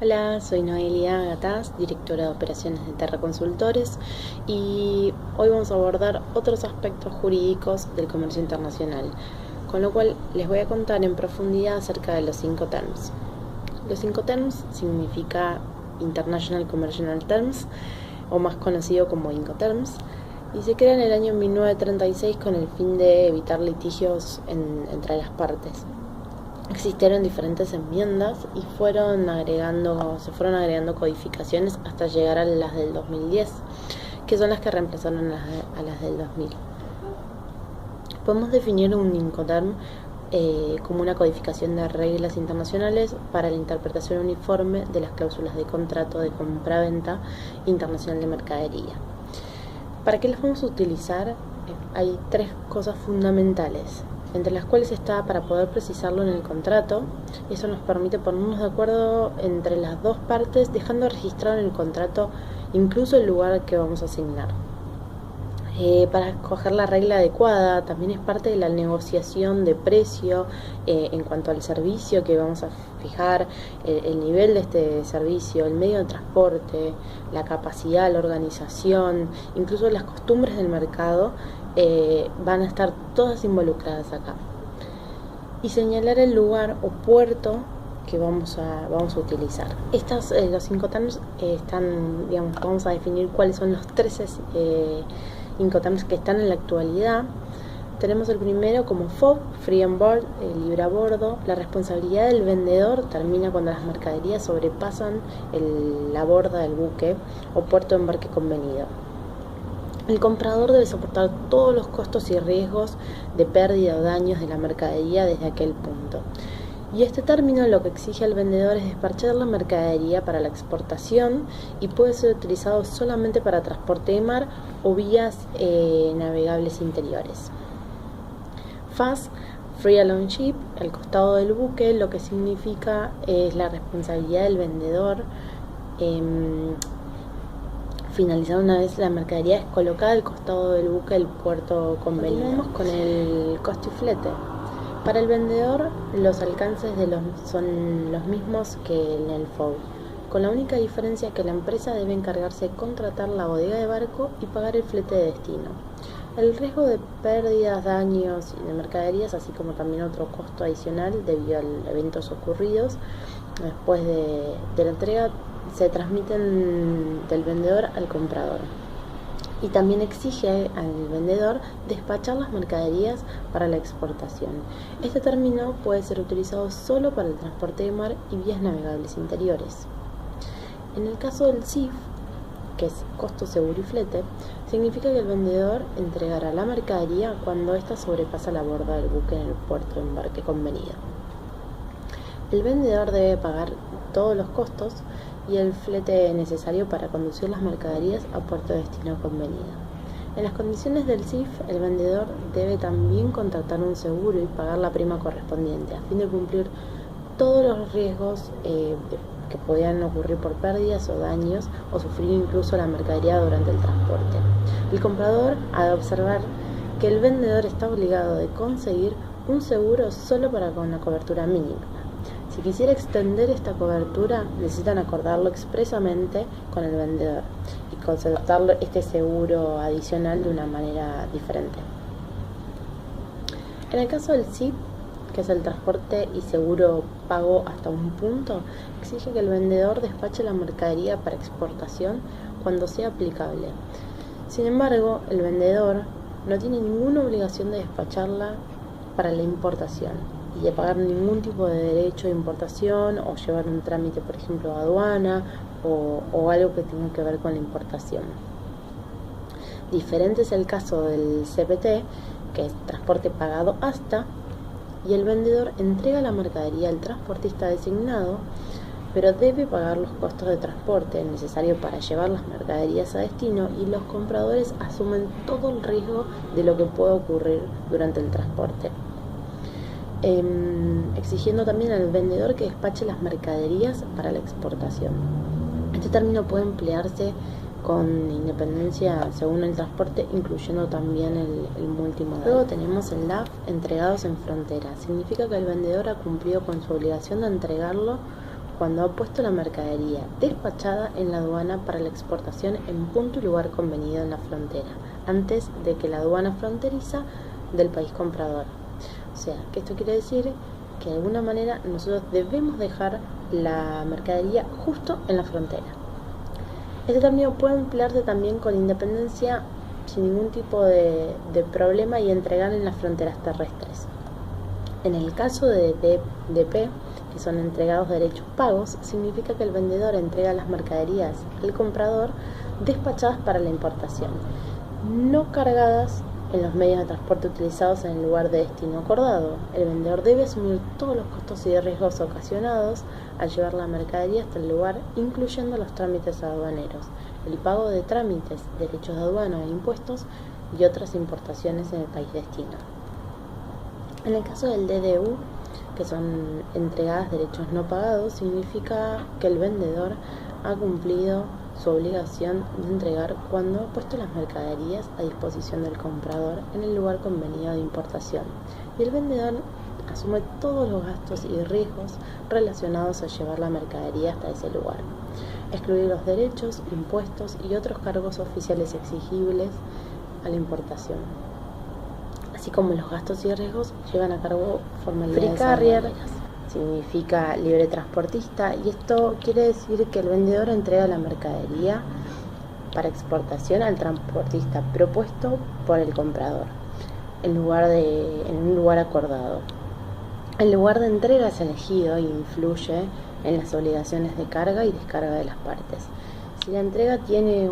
Hola, soy Noelia Gataz, directora de operaciones de Terra Consultores, y hoy vamos a abordar otros aspectos jurídicos del comercio internacional, con lo cual les voy a contar en profundidad acerca de los Incoterms. Los Incoterms significa International Commercial Terms, o más conocido como Incoterms, y se crea en el año 1936 con el fin de evitar litigios entre las partes. Existieron diferentes enmiendas y se fueron agregando codificaciones hasta llegar a las del 2010, que son las que reemplazaron a las del 2000. Podemos definir un Incoterm como una codificación de reglas internacionales para la interpretación uniforme de las cláusulas de contrato de compraventa internacional de mercadería. ¿Para qué las vamos a utilizar? Hay tres cosas fundamentales, entre las cuales está para poder precisarlo en el contrato. Eso nos permite ponernos de acuerdo entre las dos partes, dejando registrado en el contrato incluso el lugar que vamos a asignar. Para escoger la regla adecuada, también es parte de la negociación de precio en cuanto al servicio que vamos a fijar, el nivel de este servicio, el medio de transporte, la capacidad, la organización, incluso las costumbres del mercado, van a estar todas involucradas acá. Y señalar el lugar o puerto que vamos a utilizar. Los Incoterms están, vamos a definir cuáles son los 13 Incoterms que están en la actualidad. Tenemos el primero como FOB, Free on Board, libre a bordo. La responsabilidad del vendedor termina cuando las mercaderías sobrepasan la borda del buque o puerto de embarque convenido. El comprador debe soportar todos los costos y riesgos de pérdida o daños de la mercadería desde aquel punto. Y este término lo que exige al vendedor es despachar la mercadería para la exportación y puede ser utilizado solamente para transporte de mar o vías navegables interiores. FAS, Free Along Ship, el costado del buque, lo que significa es la responsabilidad del vendedor. Finalizada una vez la mercadería es colocada al costado del buque del puerto convenido. Continuamos con el costo y flete. Para el vendedor, los alcances son los mismos que en el FOB, con la única diferencia que la empresa debe encargarse de contratar la bodega de barco y pagar el flete de destino. El riesgo de pérdidas, daños y de mercaderías, así como también otro costo adicional debido a eventos ocurridos después de la entrega, se transmiten del vendedor al comprador. Y también exige al vendedor despachar las mercaderías para la exportación. Este término puede ser utilizado solo para el transporte de mar y vías navegables interiores. En el caso del CIF, que es costo, seguro y flete, significa que el vendedor entregará la mercadería cuando ésta sobrepasa la borda del buque en el puerto de embarque convenido. El vendedor debe pagar todos los costos y el flete necesario para conducir las mercaderías a puerto de destino convenido. En las condiciones del CIF, el vendedor debe también contratar un seguro y pagar la prima correspondiente a fin de cumplir todos los riesgos que podían ocurrir por pérdidas o daños o sufrir incluso la mercadería durante el transporte. El comprador ha de observar que el vendedor está obligado de conseguir un seguro solo para con una cobertura mínima. Si quisiera extender esta cobertura, necesitan acordarlo expresamente con el vendedor y concertar este seguro adicional de una manera diferente. En el caso del CIP, que es el transporte y seguro pago hasta un punto, exige que el vendedor despache la mercadería para exportación cuando sea aplicable. Sin embargo, el vendedor no tiene ninguna obligación de despacharla para la importación y de pagar ningún tipo de derecho de importación o llevar un trámite, por ejemplo, de aduana o algo que tenga que ver con la importación. Diferente es el caso del CPT, que es transporte pagado hasta, y el vendedor entrega la mercadería al transportista designado, pero debe pagar los costos de transporte necesarios para llevar las mercaderías a destino y los compradores asumen todo el riesgo de lo que pueda ocurrir durante el transporte. Exigiendo también al vendedor que despache las mercaderías para la exportación. Este término puede emplearse con independencia según el transporte, incluyendo también el multimodal. Luego tenemos el DAF, entregados en frontera. Significa que el vendedor ha cumplido con su obligación de entregarlo cuando ha puesto la mercadería despachada en la aduana para la exportación en punto y lugar convenido en la frontera, antes de que la aduana fronteriza del país comprador. O sea, que esto quiere decir que de alguna manera nosotros debemos dejar la mercadería justo en la frontera. Este término puede emplearse también con independencia, sin ningún tipo de problema, y entregar en las fronteras terrestres. En el caso de DP, que son entregados derechos pagos, significa que el vendedor entrega las mercaderías al comprador despachadas para la importación, no cargadas en los medios de transporte utilizados en el lugar de destino acordado. El vendedor debe asumir todos los costos y riesgos ocasionados al llevar la mercadería hasta el lugar, incluyendo los trámites aduaneros, el pago de trámites, derechos de aduana e impuestos y otras importaciones en el país destino. En el caso del DDU, que son entregadas derechos no pagados, significa que el vendedor ha cumplido su obligación de entregar cuando ha puesto las mercaderías a disposición del comprador en el lugar convenido de importación, y el vendedor asume todos los gastos y riesgos relacionados a llevar la mercadería hasta ese lugar, excluir los derechos, impuestos y otros cargos oficiales exigibles a la importación, así como los gastos y riesgos llevan a cargo formalidades Free carrier aduaneras. Significa libre transportista, y esto quiere decir que el vendedor entrega la mercadería para exportación al transportista propuesto por el comprador en un lugar acordado. El lugar de entrega es elegido y influye en las obligaciones de carga y descarga de las partes. Si la entrega tiene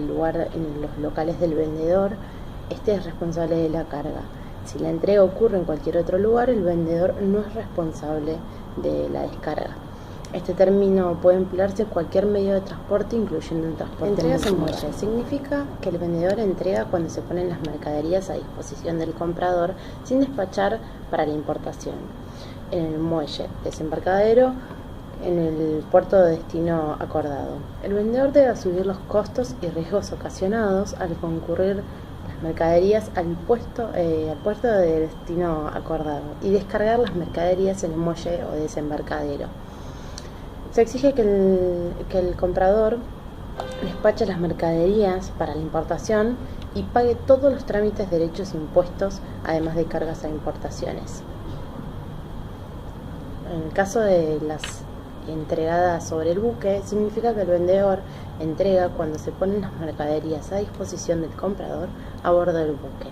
lugar en los locales del vendedor, este es responsable de la carga. Si la entrega ocurre en cualquier otro lugar, el vendedor no es responsable de la descarga. Este término puede emplearse en cualquier medio de transporte, incluyendo el transporte Entregas en multimodal. muelle. Significa que el vendedor entrega cuando se ponen las mercaderías a disposición del comprador sin despachar para la importación, en el muelle, desembarcadero, en el puerto de destino acordado. El vendedor debe asumir los costos y riesgos ocasionados al concurrir mercaderías al puerto de destino acordado y descargar las mercaderías en el muelle o desembarcadero. Se exige que el comprador despache las mercaderías para la importación y pague todos los trámites, derechos e impuestos, además de cargas a importaciones. En el caso de las entregadas sobre el buque, significa que el vendedor entrega cuando se ponen las mercaderías a disposición del comprador a bordo del buque,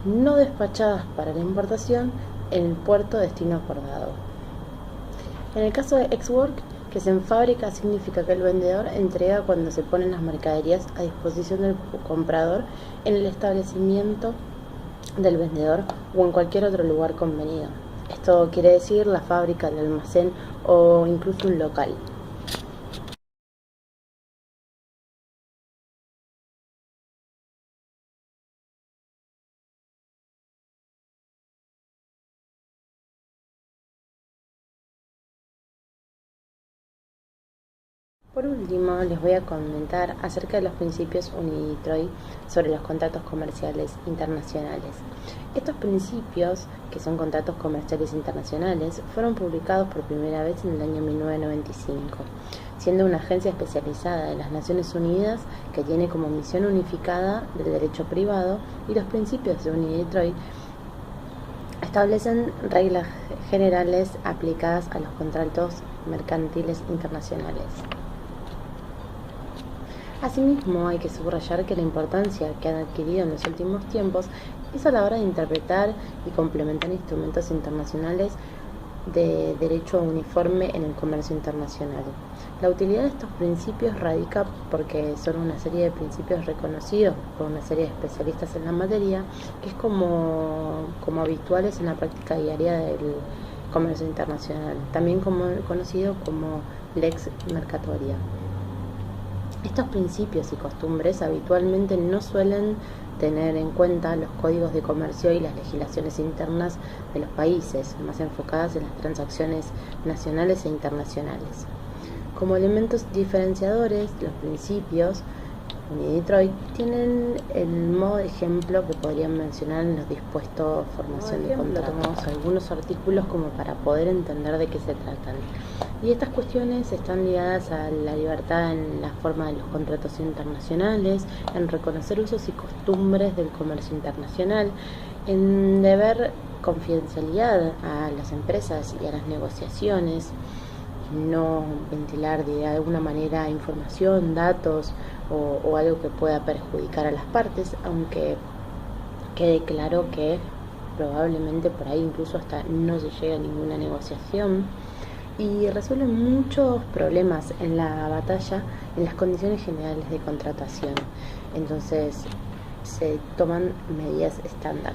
no despachadas para la importación en el puerto de destino acordado. En el caso de ex-work, que es en fábrica, significa que el vendedor entrega cuando se ponen las mercaderías a disposición del comprador en el establecimiento del vendedor o en cualquier otro lugar convenido. Esto quiere decir la fábrica, el almacén o incluso un local. Por último, les voy a comentar acerca de los principios UNI-DETROIT sobre los contratos comerciales internacionales. Estos principios, que son contratos comerciales internacionales, fueron publicados por primera vez en el año 1995, siendo una agencia especializada de las Naciones Unidas que tiene como misión unificada del derecho privado, y los principios de UNI-DETROIT establecen reglas generales aplicadas a los contratos mercantiles internacionales. Asimismo, hay que subrayar que la importancia que han adquirido en los últimos tiempos es a la hora de interpretar y complementar instrumentos internacionales de derecho uniforme en el comercio internacional. La utilidad de estos principios radica porque son una serie de principios reconocidos por una serie de especialistas en la materia, que es como habituales en la práctica diaria del comercio internacional, también conocido como lex mercatoria. Estos principios y costumbres habitualmente no suelen tener en cuenta los códigos de comercio y las legislaciones internas de los países, más enfocadas en las transacciones nacionales e internacionales. Como elementos diferenciadores, los principios Unidetroit tienen el modo de ejemplo que podrían mencionar en los dispuestos formación de contrato. Tomamos algunos artículos como para poder entender de qué se tratan. Y estas cuestiones están ligadas a la libertad en la forma de los contratos internacionales, en reconocer usos y costumbres del comercio internacional, en deber confidencialidad a las empresas y a las negociaciones, no ventilar de alguna manera información, datos o algo que pueda perjudicar a las partes, aunque quede claro que probablemente por ahí incluso hasta no se llega a ninguna negociación, y resuelven muchos problemas en la batalla en las condiciones generales de contratación. Entonces se toman medidas estándar.